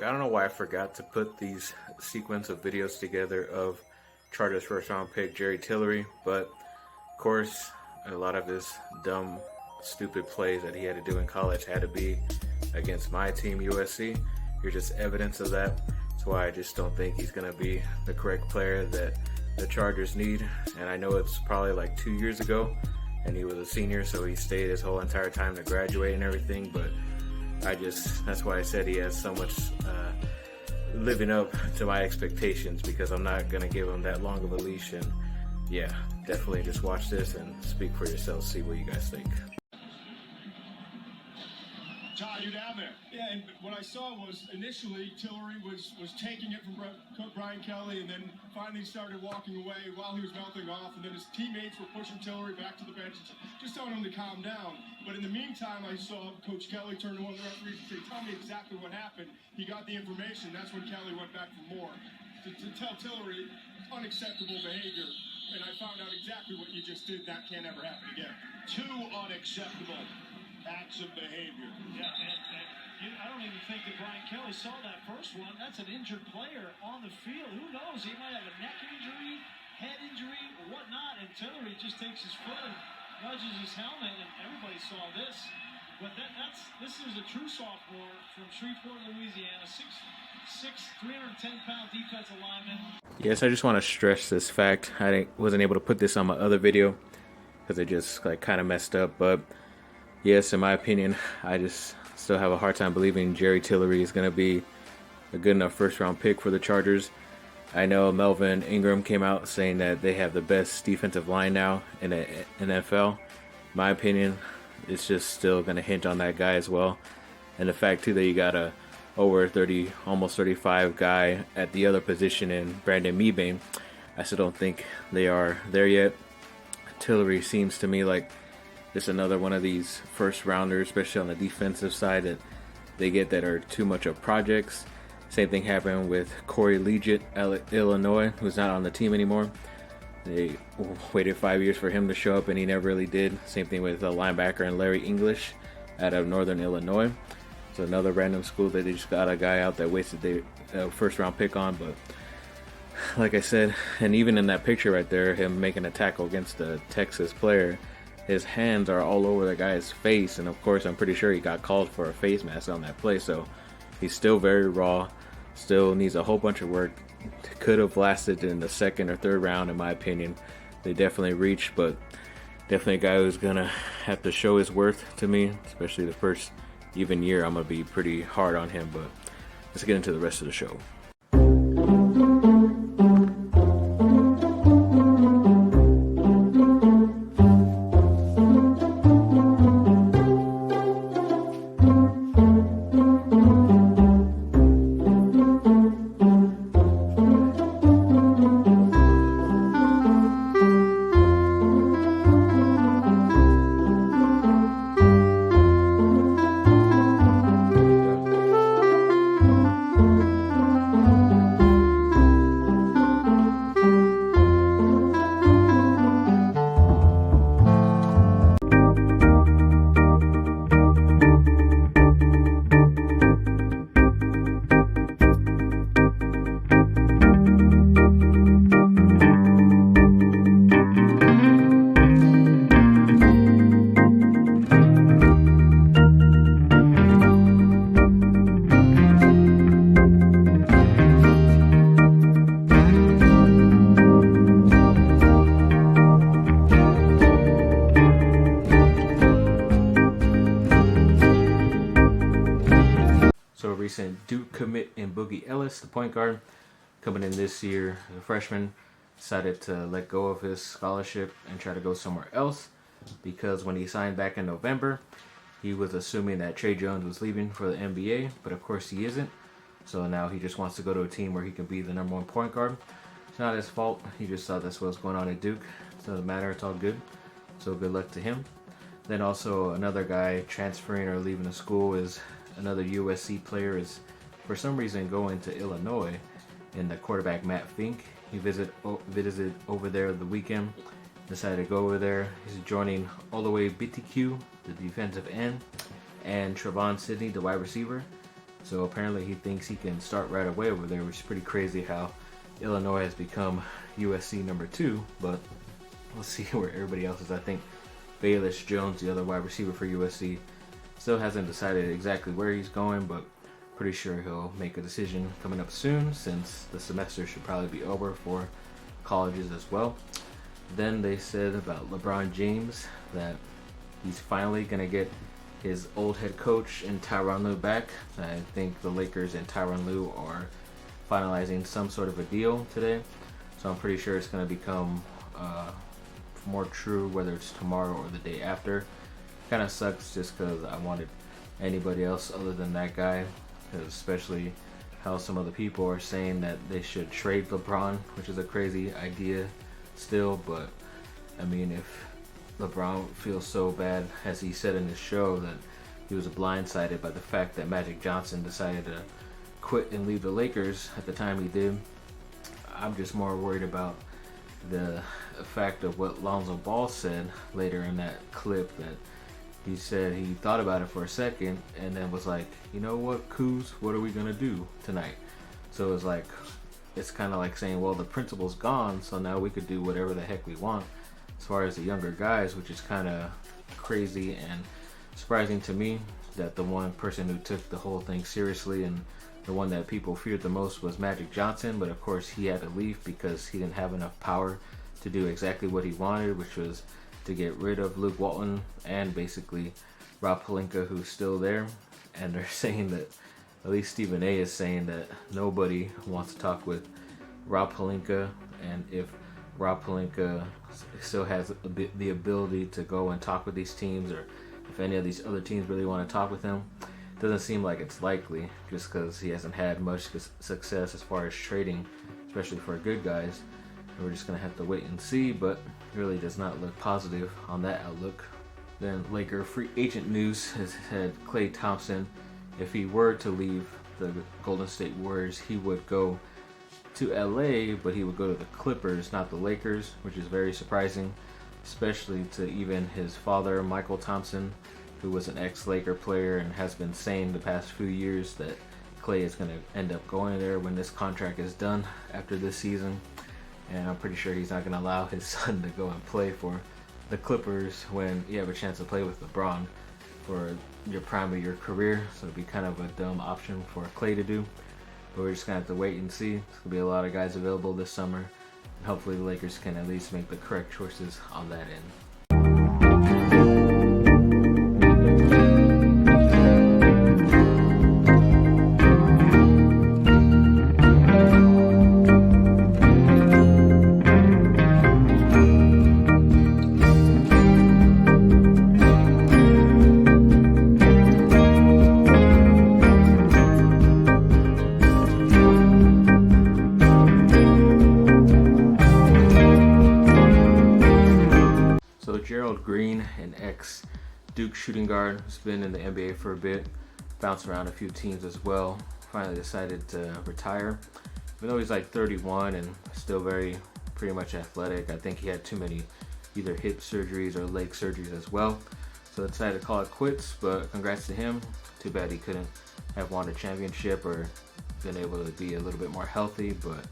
I don't know why I forgot to put these sequence of videos together of Chargers first round pick Jerry Tillery, but of course a lot of his dumb, stupid plays that he had to do in college had to be against my team, USC. Here's just evidence of that. That's why I just don't think he's going to be the correct player that the Chargers need. And I know it's probably like 2 years ago, and he was a senior, so he stayed his whole entire time to graduate and everything, but that's why I said he has so much living up to my expectations, because I'm not going to give him that long of a leash. And yeah, definitely just watch this and speak for yourselves, see what you guys think. Todd, you're down there. Yeah, and what I saw was initially Tillery was taking it from Brian Kelly, and then finally started walking away while he was mouthing off, and then his teammates were pushing Tillery back to the bench, just telling him to calm down. But in the meantime, I saw Coach Kelly turn to one of the referees and say, "Tell me exactly what happened." He got the information. That's when Kelly went back for more to tell Tillery unacceptable behavior. And I found out exactly what you just did. That can't ever happen again. Two unacceptable acts of behavior. Yeah, and I don't even think that Brian Kelly saw that first one. That's an injured player on the field. Who knows? He might have a neck injury, head injury, or whatnot. And Tillery just takes his foot and nudges his helmet, and everybody saw this. But this is a true sophomore from Shreveport, Louisiana, 6'6", 310-pound defensive lineman. Yes, I just want to stress this fact. I wasn't able to put this on my other video because it just kind of messed up, but yes, in my opinion, I just still have a hard time believing Jerry Tillery is going to be a good enough first-round pick for the Chargers. I know Melvin Ingram came out saying that they have the best defensive line now in the NFL. In my opinion, it's just still going to hint on that guy as well. And the fact, too, that you got a over 30, almost 35 guy at the other position in Brandon Mebane, I still don't think they are there yet. Tillery seems to me like just another one of these first rounders, especially on the defensive side, that they get that are too much of projects. Same thing happened with Corey Liuget at Illinois, who's not on the team anymore. They waited 5 years for him to show up, and he never really did. Same thing with a linebacker and Larry English out of Northern Illinois. So another random school that they just got a guy out that wasted their first round pick on. But like I said, and even in that picture right there, him making a tackle against the Texas player, his hands are all over the guy's face, and of course I'm pretty sure he got called for a face mask on that play. So he's still very raw, still needs a whole bunch of work. Could have lasted in the second or third round, in my opinion. They definitely reached, but definitely a guy who's gonna have to show his worth to me, especially the first even year. I'm gonna be pretty hard on him, but let's get into the rest of the show. Recent Duke commit in Boogie Ellis, the point guard, coming in this year as a freshman, decided to let go of his scholarship and try to go somewhere else, because when he signed back in November, he was assuming that Trey Jones was leaving for the NBA, but of course he isn't. So now he just wants to go to a team where he can be the number one point guard. It's not his fault. He just thought that's what was going on at Duke. It doesn't matter. It's all good. So good luck to him. Then also another guy transferring or leaving the school is another USC player, is for some reason going to Illinois, and the quarterback Matt Fink. He visited over there the weekend, decided to go over there. He's joining Olawale BTQ, the defensive end, and Trevon Sidney, the wide receiver. So apparently he thinks he can start right away over there, which is pretty crazy how Illinois has become USC number 2, but we'll see where everybody else is. I think Bayless Jones, the other wide receiver for USC, still hasn't decided exactly where he's going, but pretty sure he'll make a decision coming up soon, since the semester should probably be over for colleges as well. Then they said about LeBron James that he's finally going to get his old head coach and Tyronn Lue back. I think the Lakers and Tyronn Lue are finalizing some sort of a deal today, so I'm pretty sure it's going to become more true whether it's tomorrow or the day after. Kind of sucks just because I wanted anybody else other than that guy, because especially how some other people are saying that they should trade LeBron, which is a crazy idea still. But I mean, if LeBron feels so bad, as he said in his show, that he was blindsided by the fact that Magic Johnson decided to quit and leave the Lakers at the time he did, I'm just more worried about the fact of what Lonzo Ball said later in that clip, that he said he thought about it for a second and then was like, you know what, Kuz, what are we gonna do tonight? So it's like, it's kind of like saying, well, the principal's gone, so now we could do whatever the heck we want as far as the younger guys, which is kind of crazy and surprising to me that the one person who took the whole thing seriously and the one that people feared the most was Magic Johnson. But of course he had to leave because he didn't have enough power to do exactly what he wanted, which was to get rid of Luke Walton and basically Rob Pelinka, who's still there. And they're saying that, at least Stephen A is saying, that nobody wants to talk with Rob Pelinka, and if Rob Pelinka still has the ability to go and talk with these teams, or if any of these other teams really want to talk with him, doesn't seem like it's likely, just because he hasn't had much success as far as trading, especially for good guys. We're just going to have to wait and see, but really does not look positive on that outlook. Then Laker free agent news has had Klay Thompson. If he were to leave the Golden State Warriors, he would go to LA, but he would go to the Clippers, not the Lakers, which is very surprising, especially to even his father, Michael Thompson, who was an ex-Laker player and has been saying the past few years that Klay is going to end up going there when this contract is done after this season. And I'm pretty sure he's not going to allow his son to go and play for the Clippers when you have a chance to play with LeBron for your prime of your career. So it'd be kind of a dumb option for Klay to do. But we're just going to have to wait and see. There's going to be a lot of guys available this summer. And hopefully the Lakers can at least make the correct choices on that end. Green, an ex-Duke shooting guard who's been in the NBA for a bit, bounced around a few teams as well, finally decided to retire. Even though he's like 31 and still pretty much athletic, I think he had too many either hip surgeries or leg surgeries as well. So decided to call it quits, but congrats to him. Too bad he couldn't have won a championship or been able to be a little bit more healthy, but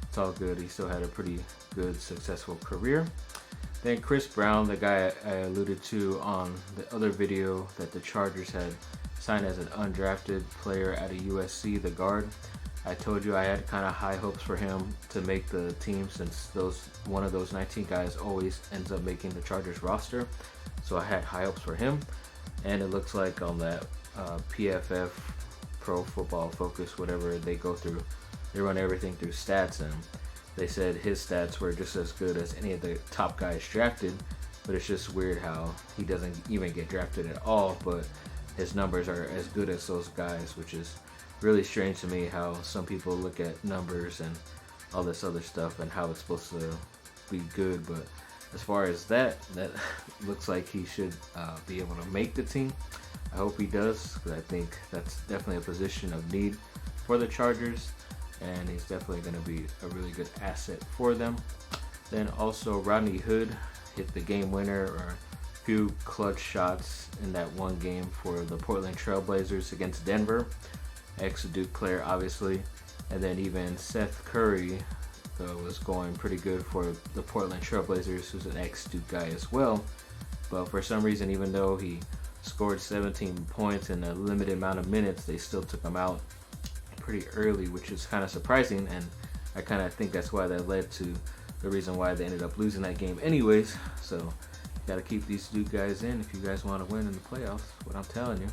it's all good. He still had a pretty good, successful career. Then Chris Brown, the guy I alluded to on the other video, that the Chargers had signed as an undrafted player at a USC, the guard. I told you I had kind of high hopes for him to make the team, since one of those 19 guys always ends up making the Chargers roster. So I had high hopes for him, and it looks like on that PFF, Pro Football Focus, whatever they go through, they run everything through stats, and they said his stats were just as good as any of the top guys drafted. But it's just weird how he doesn't even get drafted at all, but his numbers are as good as those guys, which is really strange to me how some people look at numbers and all this other stuff and how it's supposed to be good. But as far as that looks like he should be able to make the team. I hope he does, because I think that's definitely a position of need for the Chargers, and he's definitely going to be a really good asset for them. Then also Rodney Hood hit the game winner, or a few clutch shots in that one game for the Portland Trail Blazers against Denver. ex-Duke player, obviously. And then even Seth Curry was going pretty good for the Portland Trailblazers, who's an ex-Duke guy as well. But for some reason, even though he scored 17 points in a limited amount of minutes, they still took him out pretty early, which is kind of surprising. And I kind of think that's why that led to the reason why they ended up losing that game anyways. So you got to keep these Duke guys in if you guys want to win in the playoffs, what I'm telling you.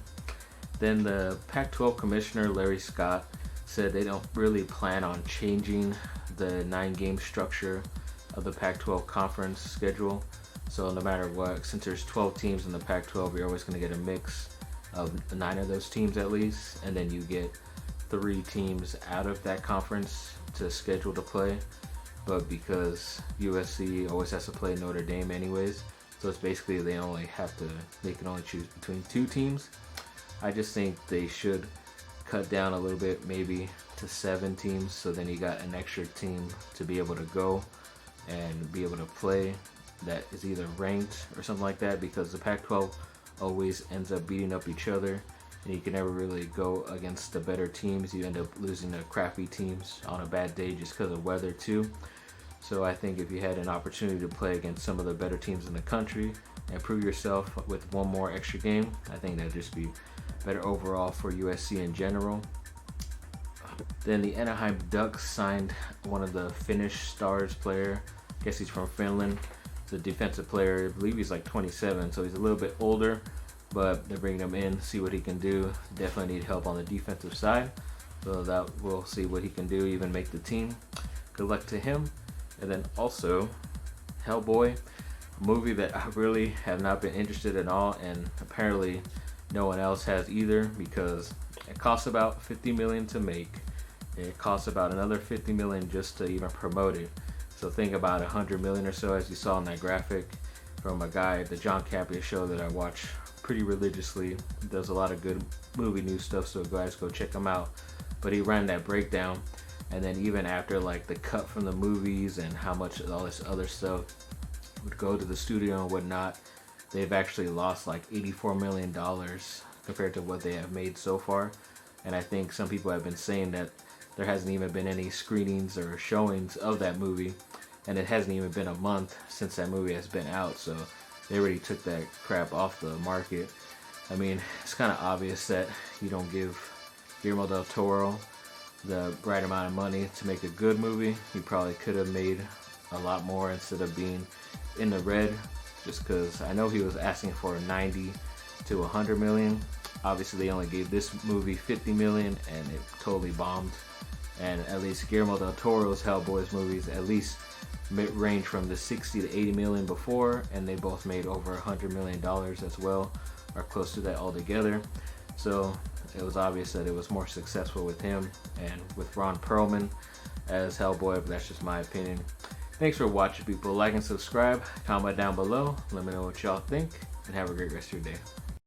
Then the Pac-12 commissioner, Larry Scott, said they don't really plan on changing the 9-game structure of the Pac-12 conference schedule. So no matter what, since there's 12 teams in the Pac-12, you're always going to get a mix of 9 of those teams at least, and then you get 3 teams out of that conference to schedule to play. But because USC always has to play Notre Dame anyways, so it's basically they can only choose between 2 teams. I just think they should cut down a little bit, maybe to 7 teams, so then you got an extra team to be able to go and be able to play that is either ranked or something like that, because the Pac-12 always ends up beating up each other and you can never really go against the better teams. You end up losing to crappy teams on a bad day just because of weather too. So I think if you had an opportunity to play against some of the better teams in the country and prove yourself with one more extra game, I think that'd just be better overall for USC in general. Then the Anaheim Ducks signed one of the Finnish Stars player. I guess he's from Finland. The defensive player, I believe he's like 27, so he's a little bit older, but they're bringing him in, see what he can do. Definitely need help on the defensive side, so that we'll see what he can do, even make the team. Good luck to him. And then also Hellboy, a movie that I really have not been interested in at all, and apparently no one else has either, because it costs about $50 million to make. It costs about another $50 million just to even promote it. So think about $100 million or so, as you saw in that graphic from a guy at the John Capius show that I watch pretty religiously. He does a lot of good movie news stuff, so guys, go check him out. But he ran that breakdown, and then even after like the cut from the movies and how much all this other stuff would go to the studio and whatnot, they've actually lost like $84 million compared to what they have made so far. And I think some people have been saying that there hasn't even been any screenings or showings of that movie, and it hasn't even been a month since that movie has been out, so they already took that crap off the market. I mean, it's kind of obvious that you don't give Guillermo del Toro the right amount of money to make a good movie. He probably could have made a lot more instead of being in the red, just because I know he was asking for 90 to 100 million. Obviously they only gave this movie 50 million and it totally bombed. And at least Guillermo del Toro's Hellboy's movies at least range from the 60 to 80 million before, and they both made over $100 million as well, or close to that altogether. So it was obvious that it was more successful with him and with Ron Perlman as Hellboy, but that's just my opinion. Thanks for watching, people. Like and subscribe, comment down below, let me know what y'all think, and have a great rest of your day.